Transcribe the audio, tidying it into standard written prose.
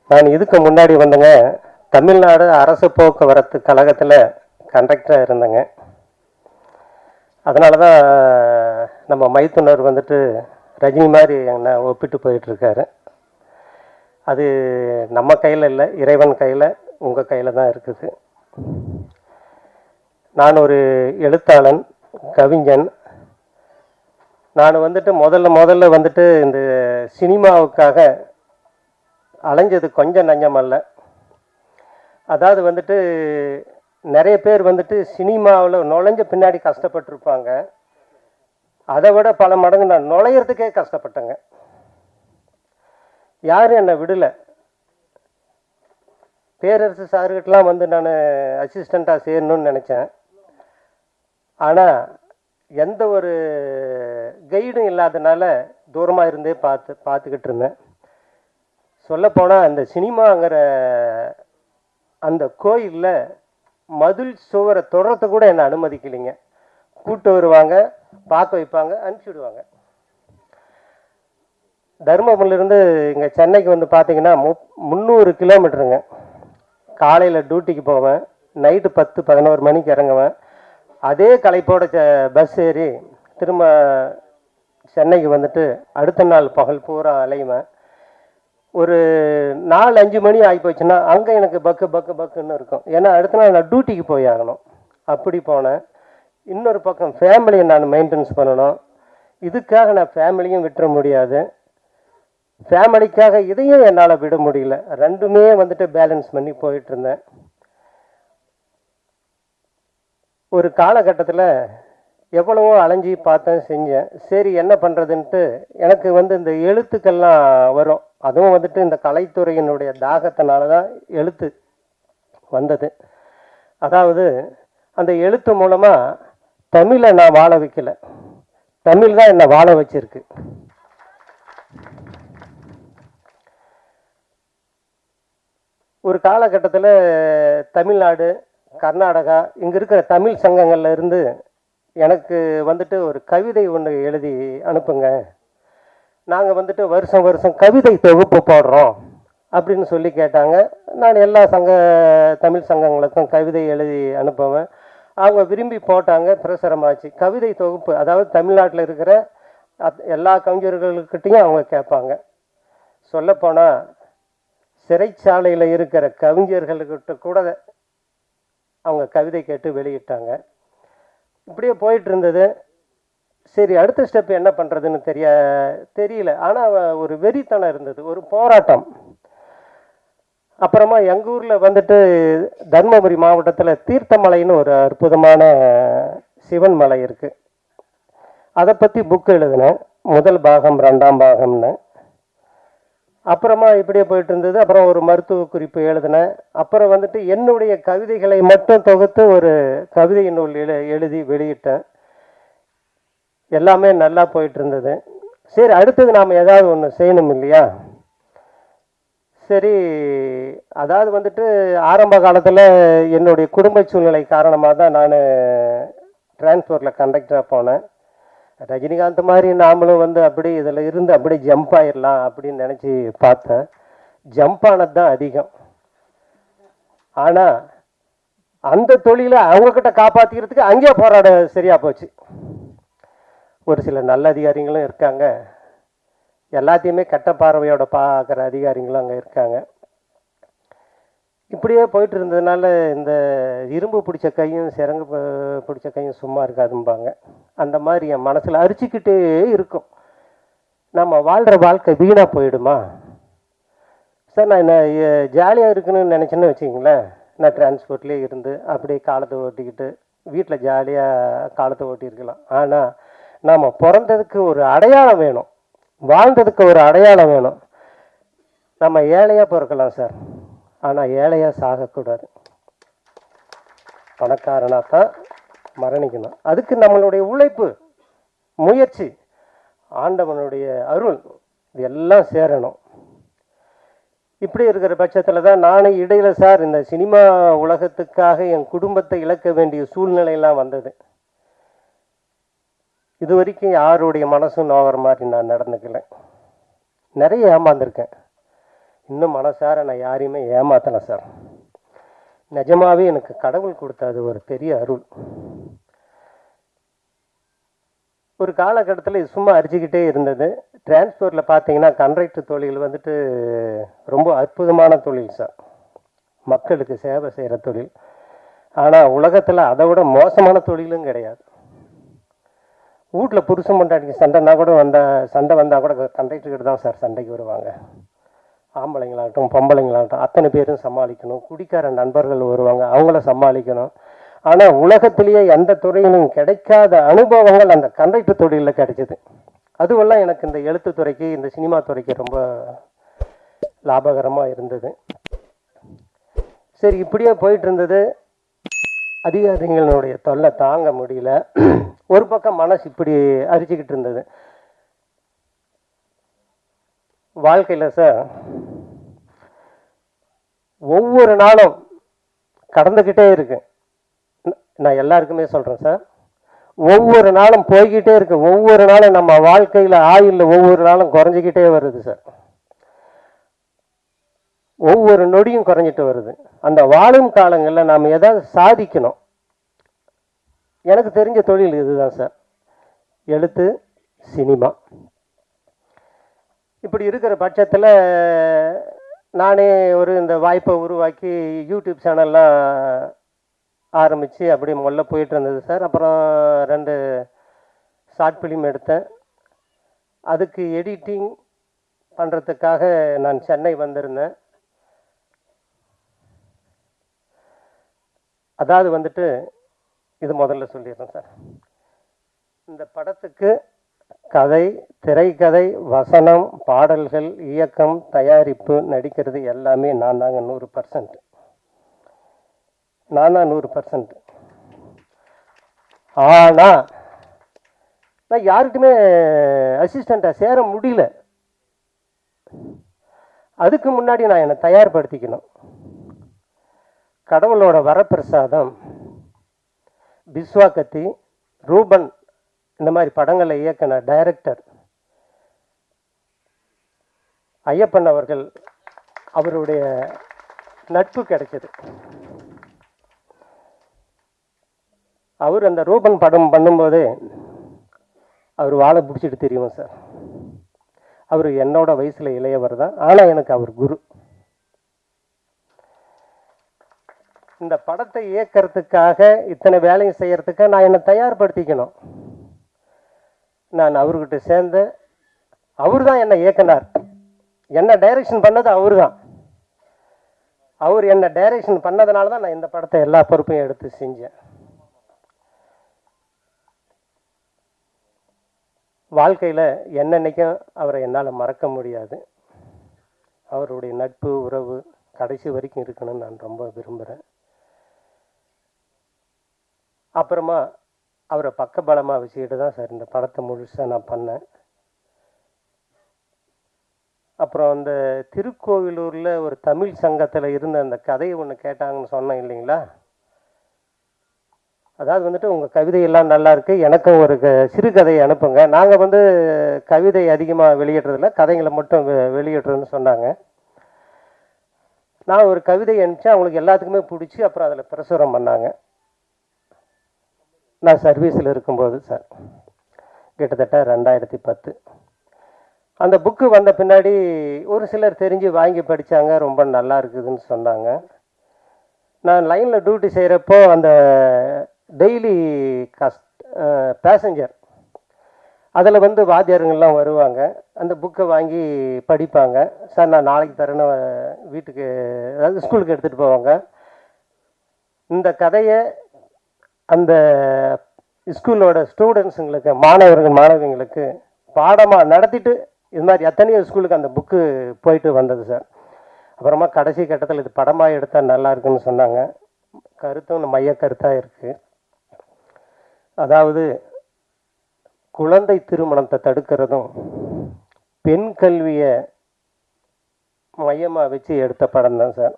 நான் இதுக்கு முன்னாடி வந்தேங்க, தமிழ்நாடு அரசு போக்குவரத்து கழகத்தில் கண்டக்டராக இருந்தேங்க. அதனால தான் நம்ம மைத்துனர் வந்துட்டு ரஜினி மாதிரி என்ன ஒப்பிட்டு போயிட்டுருக்காரு. அது நம்ம கையில் இல்லை, இறைவன் கையில், உங்கள் கையில் தான் இருக்குது. நான் ஒரு எழுத்தாளன், கவிஞன். நான் வந்துட்டு முதல்ல வந்துட்டு இந்த சினிமாவுக்காக அலைஞ்சது கொஞ்சம் நஞ்சமல்ல. அதாவது வந்துட்டு நிறைய பேர் வந்துட்டு சினிமாவில் நுழைஞ்ச பின்னாடி கஷ்டப்பட்டிருப்பாங்க. அதை விட பல மடங்கு நான் நுழையிறதுக்கே கஷ்டப்பட்டேங்க. யாரும் என்னை விடலை. பேரரசு சார்கிட்டலாம் வந்து நான் அசிஸ்டண்ட்டாக சேரணும்னு நினச்சேன். ஆனால் எந்த ஒரு கைடும் இல்லாதனால தூரமாக இருந்தே பார்த்துக்கிட்டு இருந்தேன். சொல்லப்போனால் அந்த சினிமாங்கிற அந்த கோயிலில் மதில் சுவரை தொடரத்தை கூட என்னை அனுமதிக்கலைங்க. கூட்டு வருவாங்க, பார்க்க வைப்பாங்க, அனுப்பிச்சுடுவாங்க. தருமபுரியிலேருந்து இங்கே சென்னைக்கு வந்து பார்த்தீங்கன்னா 300 கிலோமீட்டருங்க. காலையில் டியூட்டிக்கு போவேன், நைட்டு 10-11 மணிக்கு இறங்குவேன். அதே களைப்போட பஸ் ஏறி திரும்ப சென்னைக்கு வந்துட்டு அடுத்த நாள் பகல் பூரா அலையுவேன். ஒரு 4-5 மணி ஆகி போச்சுன்னா அங்கே எனக்கு பக்குன்னு இருக்கும். ஏன்னா அடுத்த நாள் நான் டியூட்டிக்கு போய் ஆகணும். அப்படி போனேன். இன்னொரு பக்கம் ஃபேமிலியை நான் மெயின்டெனன்ஸ் பண்ணணும். இதுக்காக நான் ஃபேமிலியும் விட்டுற முடியாது, ஃபேமிலிக்காக இதையும் என்னால் விட முடியல. ரெண்டுமே வந்துட்டு பேலன்ஸ் பண்ணி போயிட்டு இருந்தேன். ஒரு காலகட்டத்தில் எவ்வளவோ அலைஞ்சி பார்த்தேன், செஞ்சேன். சரி என்ன பண்ணுறதுன்ட்டு எனக்கு வந்து இந்த எழுத்துக்கள்லாம் வரும். அதுவும் வந்துட்டு இந்த கலைத்துறையினுடைய தாகத்தினால தான் எழுத்து வந்தது. அதாவது அந்த எழுத்து மூலமாக தமிழை நான் வாழ வைக்கல, தமிழ் தான் என்னை வாழ வச்சிருக்கு. ஒரு காலகட்டத்தில் தமிழ்நாடு, கர்நாடகா இங்கே இருக்கிற தமிழ் சங்கங்களில் இருந்து எனக்கு வந்துட்டு ஒரு கவிதை ஒன்று எழுதி அனுப்புங்க, நாங்கள் வந்துட்டு வருஷம் கவிதை தொகுப்பு போடுறோம் அப்படின்னு சொல்லி கேட்டாங்க. நான் எல்லா தமிழ் சங்கங்களுக்கும் கவிதை எழுதி அனுப்புவேன். அவங்க விரும்பி போட்டாங்க, பிரசுரமாச்சு. கவிதை தொகுப்பு, அதாவது தமிழ்நாட்டில் இருக்கிற எல்லா கவிஞர்களுக்கிட்டையும் அவங்க கேட்பாங்க. சொல்லப்போனால் சிறைச்சாலையில் இருக்கிற கவிஞர்கள்கிட்ட கூட அவங்க கவிதை கேட்டு வெளியிட்டாங்க. இப்படியே போயிட்டு இருந்தது. சரி அடுத்த ஸ்டெப் என்ன பண்ணுறதுன்னு தெரியல. ஆனால் ஒரு வெறித்தனம் இருந்தது, ஒரு போராட்டம். அப்புறமா எங்கள் ஊரில் வந்துட்டு தர்மபுரி மாவட்டத்தில் தீர்த்தமலைன்னு ஒரு அற்புதமான சிவன் மலை இருக்குது. அதை பற்றி புக்கு எழுதினேன், முதல் பாகம் 2ஆம் பாகம்னு. அப்புறமா இப்படியே போயிட்டு இருந்தது. அப்புறம் ஒரு மருத்துவ குறிப்பு எழுதினேன். அப்புறம் வந்துட்டு என்னுடைய கவிதைகளை மட்டும் தொகுத்து ஒரு கவிதை நூல் எழுதி வெளியிட்டேன். எல்லாமே நல்லா போயிட்டு இருந்தது. சரி அடுத்தது நாம் ஏதாவது ஒன்று செய்யணும் இல்லையா? சரி, அதாவது வந்துட்டு ஆரம்ப காலத்தில் என்னுடைய குடும்ப சூழ்நிலை காரணமாக தான் நான் டிரான்ஸ்போர்ட்டில் கண்டக்டராக போனேன். ரஜினிகாந்த் மாதிரி நாமளும் வந்து அப்படி இதில் இருந்து அப்படி ஜம்ப் ஆயிடலாம் அப்படின்னு நினச்சி பார்த்தேன். ஜம்ப் ஆனது தான் அதிகம். ஆனால் அந்த தொழிலை அவங்கக்கிட்ட காப்பாற்றிக்கிறதுக்கு அங்கேயே போராட சரியாக போச்சு. ஒரு சில நல்ல அதிகாரிகளும் இருக்காங்க, எல்லாத்தையுமே கெட்ட பார்வையோட பார்க்குற அதிகாரிகளும் அங்கே இருக்காங்க. இப்படியே போயிட்டு இருந்ததுனால இந்த இரும்பு பிடிச்ச கையும் சிறங்கு பிடிச்ச கையும் சும்மா இருக்காதும்பாங்க. அந்த மாதிரி என் மனசில் அரிச்சிக்கிட்டே இருக்கும். நம்ம வாழ்கிற வாழ்க்கை வீணாக போயிடுமா சார்? நான் என்ன ஜாலியாக இருக்குன்னு நினச்சேன்னு வச்சுக்கிங்களேன், நான் டிரான்ஸ்போர்ட்லேயே இருந்து அப்படியே காலத்தை ஓட்டிக்கிட்டு வீட்டில் ஜாலியாக காலத்தை ஓட்டியிருக்கலாம். ஆனால் நாம் பிறந்ததுக்கு ஒரு அடையாளம் வேணும், வாழ்ந்ததுக்கு ஒரு அடையாளம் வேணும். நம்ம ஏழையாக பிறக்கலாம் சார், ஆனால் ஏழையாக சாகக்கூடாது. பணக்காரனாக தான் மரணிக்கணும். அதுக்கு நம்மளுடைய உழைப்பு, முயற்சி, ஆண்டவனுடைய அருள் இதெல்லாம் சேரணும். இப்படி இருக்கிற பட்சத்தில் தான் நானே இடையில சார் இந்த சினிமா உலகத்துக்காக என் குடும்பத்தை இழக்க வேண்டிய சூழ்நிலையெல்லாம் வந்தது. இது வரைக்கும் யாருடைய மனசும் நோகிற மாதிரி நான் நடந்துக்கல. நிறைய ஏமாந்துருக்கேன். இன்னும் மனசார நான் யாரையுமே ஏமாத்தலை சார். நிஜமாவே எனக்கு கடவுள் கொடுத்தது ஒரு பெரிய அருள். ஒரு காலகட்டத்தில் இது சும்மா அரிச்சுக்கிட்டே இருந்தது. டிரான்ஸ்போர்ட்டில் பார்த்தீங்கன்னா கண்ட்ராக்டர் தொழில் வந்துட்டு ரொம்ப அற்புதமான தொழில் சார், மக்களுக்கு சேவை செய்கிற தொழில். ஆனால் உலகத்தில் அதை விட மோசமான தொழிலும் கிடையாது. வீட்டில் புருஷன் பொண்டாட்டிக்கு சண்டைனா கூட சண்டை வந்தால் கூட கண்ட்ராக்டர்கிட்ட தான் சார் சண்டைக்கு வருவாங்க. ஆம்பளைங்களாகட்டும் பொம்பளைங்களாகட்டும் அத்தனை பேரும் சமாளிக்கணும். குடிக்கார நண்பர்கள் வருவாங்க, அவங்கள சமாளிக்கணும். ஆனால் உலகத்திலேயே எந்த துறையிலும் கிடைக்காத அனுபவங்கள் அந்த கண்ட்ராக்டர் தொழிலில் கிடைச்சிது. அதுவெல்லாம் எனக்கு இந்த எழுத்துத்துறைக்கு இந்த சினிமா துறைக்கு ரொம்ப லாபகரமாக இருந்தது. சரி, இப்படியே போயிட்டு இருந்தது. அதிகாரிகளுடைய தொல்லை தாங்க முடியல. ஒரு பக்கம் மனசு இப்படி அரிச்சுக்கிட்டு இருந்தது. வாழ்க்கையில் சார் ஒவ்வொரு நாளும் கடந்துக்கிட்டே இருக்கு. நான் எல்லாருக்குமே சொல்கிறேன் சார், ஒவ்வொரு நாளும் போய்கிட்டே இருக்கு. ஒவ்வொரு நாளும் நம்ம வாழ்க்கையில் ஆயுளில் ஒவ்வொரு நாளும் குறைஞ்சிக்கிட்டே வருது சார். ஒவ்வொரு நொடியும் குறைஞ்சிட்டு வருது. அந்த வாழும் காலங்களில் நாம் ஏதாவது சாதிக்கணும். எனக்கு தெரிஞ்ச தொழில் இதுதான் சார், எழுத்து, சினிமா. இப்படி இருக்கிற பட்சத்தில் நானே இந்த வாய்ப்பை உருவாக்கி யூடியூப் சேனல்லாம் ஆரம்பித்து அப்படியே முதல்ல போயிட்டு இருந்தது சார். அப்புறம் 2 ஷார்ட் ஃபிலிம் எடுத்தேன். அதுக்கு எடிட்டிங் பண்ணுறதுக்காக நான் சென்னை வந்திருந்தேன். அதாவது வந்துட்டு இது முதல்ல சொல்லிடுறேன் சார். இந்த படத்துக்கு கதை, திரைக்கதை, வசனம், பாடல்கள், இயக்கம், தயாரிப்பு, நடிக்கிறது எல்லாமே நான் தாங்க 100%. நான் தான் 100%. ஆனால் நான் யாருக்குமே அசிஸ்டண்ட்டாக சேர முடியல. அதுக்கு முன்னாடி நான் என்னை தயார்படுத்திக்கணும். கடவுளோட வரப்பிரசாதம், பிஸ்வாகத்தி, ரூபன் இந்த மாதிரி படங்களை இயக்கின டைரக்டர் ஐயப்பன் அவர்கள், அவருடைய நட்பு கிடைச்சது. அவர் அந்த ரூபன் படம் பண்ணும்போது அவர் வாழை பிடிச்சிட்டு தெரியும் சார். அவர் என்னோட வயசில் இளையவர் தான், ஆனால் எனக்கு அவர் குரு. இந்த படத்தை இயக்கிறதுக்காக இத்தனை வேலையும் செய்யறதுக்காக நான் என்னை தயார்படுத்திக்கணும். நான் அவர்கிட்ட சேர்ந்து, அவர் தான் என்னை இயக்கினார். என்ன டைரக்ஷன் பண்ணது அவர் தான். அவர் என்ன டைரக்ஷன் பண்ணதுனால தான் நான் இந்த படத்தை எல்லா பொறுப்பையும் எடுத்து செஞ்சேன். வாழ்க்கையில் என்னன்னைக்கும் அவரை என்னால் மறக்க முடியாது. அவருடைய நட்பு, உறவு கடைசி வரைக்கும் இருக்கணும்னு நான் ரொம்ப விரும்புகிறேன். அப்புறமா அவரை பக்கபலமாக வச்சுக்கிட்டு தான் சார் இந்த படத்தை முழுசாக நான் பண்ணேன். அப்புறம் அந்த திருக்கோவிலூரில் ஒரு தமிழ் சங்கத்தில் இருந்த அந்த கதையை ஒன்று கேட்டாங்கன்னு சொன்னேன் இல்லைங்களா. அதாவது வந்துட்டு உங்கள் கவிதையெல்லாம் நல்லா இருக்குது, எனக்கும் ஒரு சிறுகதையை அனுப்புங்க. நாங்கள் கவிதை அதிகமாக வெளியிடுறதில்ல, கதைகளை மட்டும் வெளியிடுறோன்னு சொன்னாங்க. நான் ஒரு கவிதை அனுப்பிச்சேன், அவங்களுக்கு எல்லாத்துக்குமே பிடிச்சி அப்புறம் அதில் பிரசுரம் பண்ணாங்க. நான் சர்வீஸில் இருக்கும்போது சார், கிட்டத்தட்ட 2010. அந்த புக்கு வந்த பின்னாடி ஒரு சிலர் தெரிஞ்சு வாங்கி படித்தாங்க, ரொம்ப நல்லா இருக்குதுன்னு சொன்னாங்க. நான் லைனில் டியூட்டி செய்கிறப்போ அந்த டெய்லி பேசஞ்சர் அதில் வாத்தியாருங்கள்லாம் வருவாங்க, அந்த புக்கை வாங்கி படிப்பாங்க. சார் நான் நாளைக்கு தரேன்னு வீட்டுக்கு, அதாவது ஸ்கூலுக்கு எடுத்துகிட்டு போவாங்க. இந்த கதையை அந்த ஸ்கூலோட ஸ்டூடெண்ட்ஸுங்களுக்கு, மாணவிங்களுக்கு பாடமாக நடத்திட்டு இது மாதிரி எத்தனையோ ஸ்கூலுக்கு அந்த புக்கு போயிட்டு வந்தது சார். அப்புறமா கடைசி கட்டத்தில் இது படமாக எடுத்தால் நல்லா இருக்குன்னு சொன்னாங்க. கருத்தும் மைய கருத்தாக இருக்குது. அதாவது குழந்தை திருமணத்தை தடுக்கிறதும் பெண் கல்வியை மையமாக வச்சு எடுத்த படம் தான் சார்.